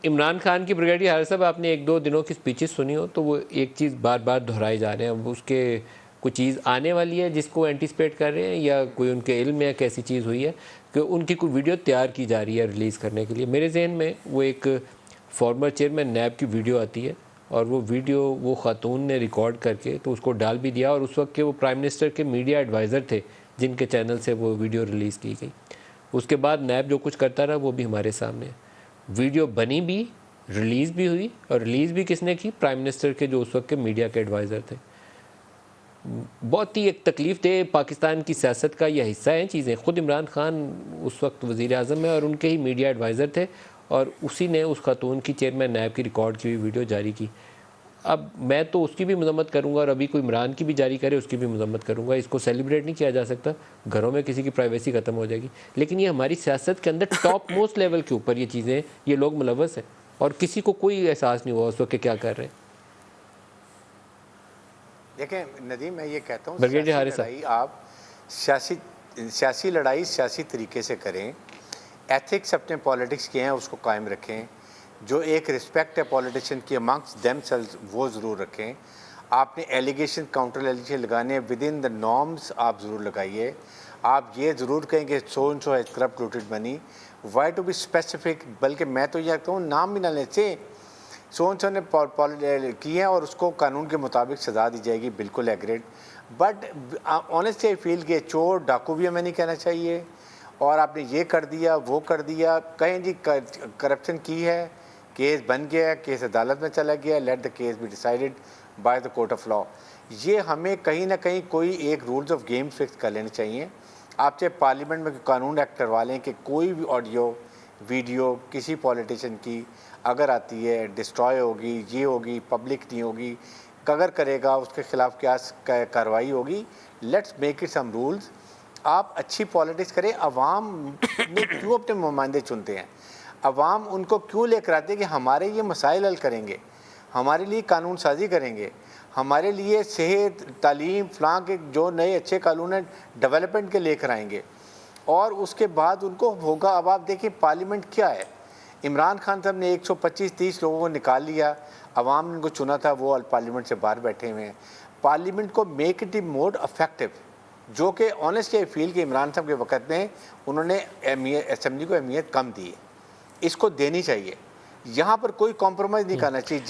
عمران خان کی بریگیڈیئر حارث صاحب، آپ نے ایک دو دنوں کی سپیچز سنی ہو تو وہ ایک چیز بار بار دہرائے جا رہے ہیں. اب اس کے کوئی چیز آنے والی ہے جس کو اینٹیسپیٹ کر رہے ہیں، یا کوئی ان کے علم میں کیسی چیز ہوئی ہے کہ ان کی کوئی ویڈیو تیار کی جا رہی ہے ریلیز کرنے کے لیے؟ میرے ذہن میں وہ ایک فارمر چیئرمین نیب کی ویڈیو آتی ہے، اور وہ ویڈیو وہ خاتون نے ریکارڈ کر کے تو اس کو ڈال بھی دیا، اور اس وقت کے وہ پرائم منسٹر کے میڈیا ایڈوائزر تھے جن کے چینل سے وہ ویڈیو ریلیز کی گئی. اس کے بعد نیب جو کچھ کرتا رہا وہ بھی ہمارے سامنے ہے. ویڈیو بنی بھی، ریلیز بھی ہوئی، اور ریلیز بھی کس نے کی؟ پرائم منسٹر کے جو اس وقت کے میڈیا کے ایڈوائزر تھے. بہت ہی ایک تکلیف دہ پاکستان کی سیاست کا یہ حصہ ہیں چیزیں. خود عمران خان اس وقت وزیر اعظم ہے اور ان کے ہی میڈیا ایڈوائزر تھے، اور اسی نے اس خاتون کی چیئرمین نیب کی ریکارڈ کی ہوئی ویڈیو جاری کی. اب میں تو اس کی بھی مذمت کروں گا، اور ابھی کوئی عمران کی بھی جاری کرے اس کی بھی مذمت کروں گا. اس کو سیلیبریٹ نہیں کیا جا سکتا، گھروں میں کسی کی پرائیویسی ختم ہو جائے گی. لیکن یہ ہماری سیاست کے اندر ٹاپ موسٹ لیول کے اوپر یہ چیزیں، یہ لوگ ملوث ہیں، اور کسی کو کوئی احساس نہیں ہوا اس وقت کہ کیا کر رہے ہیں. دیکھیں ندیم، میں یہ کہتا ہوں بریگیڈیئر سیاسی حارث صاحب، لڑائی آپ سیاسی لڑائی سیاسی طریقے سے کریں. ایتھکس اپنے پالیٹکس کے ہیں اس کو قائم رکھیں. جو ایک رسپیکٹ ہے پولیٹیشین کی امانگس دیم سیلز وہ ضرور رکھیں. آپ نے ایلیگیشن کاؤنٹر ایلیگیشن لگانے ود ان دا نارمز آپ ضرور لگائیے. آپ یہ ضرور کہیں کہ so and so has corrupt looted money. Why to be specific? بلکہ میں تو یہ کہتا ہوں نام بھی نہ لیں سے سو اینڈ سو نے کی ہے اور اس کو قانون کے مطابق سزا دی جائے گی، بالکل ایگریڈ. بٹ آنیسٹلی آئی فیل کہ چور ڈاکو بھی ہمیں نہیں کہنا چاہیے، اور آپ نے یہ کر دیا وہ کر دیا. کہیں جی کرپشن کی ہے، کیس بن گیا ہے، کیس عدالت میں چلا گیا، let the case be decided by the court of law. یہ ہمیں کہیں نہ کہیں کوئی ایک رولز آف گیم فکس کر لینے چاہیے. آپ چاہے پارلیمنٹ میں قانون ایکٹ کروا لیں کہ کوئی بھی آڈیو ویڈیو کسی پولیٹیشین کی اگر آتی ہے ڈسٹرائے ہوگی، یہ ہوگی، پبلک نہیں ہوگی، اگر کرے گا اس کے خلاف کیا کارروائی ہوگی. Let's make it some rules. آپ اچھی پالیٹکس کریں. عوام نے کیوں اپنے نمائندے چنتے ہیں؟ عوام ان کو کیوں لے کر آتے ہیں کہ ہمارے یہ مسائل حل کریں گے، ہمارے لیے قانون سازی کریں گے، ہمارے لیے صحت، تعلیم، فلاں کے جو نئے اچھے قانون ہیں ڈیولپمنٹ کے لے کر آئیں گے، اور اس کے بعد ان کو ہوگا. اب آپ دیکھیں پارلیمنٹ کیا ہے. عمران خان صاحب نے 125-130 لوگوں کو نکال لیا، عوام نے ان کو چنا تھا، وہ پارلیمنٹ سے باہر بیٹھے ہوئے ہیں. پارلیمنٹ کو میک اٹ مور افیکٹو، جو کہ آنیسٹلی آئی فیل کہ عمران صاحب کے وقت میں انہوں نے اسمبلی کو اہمیت کم دی ہے. اس کو دینی چاہیے. یہاں پر کوئی کمپرومائز نہیں کرنا چاہیے.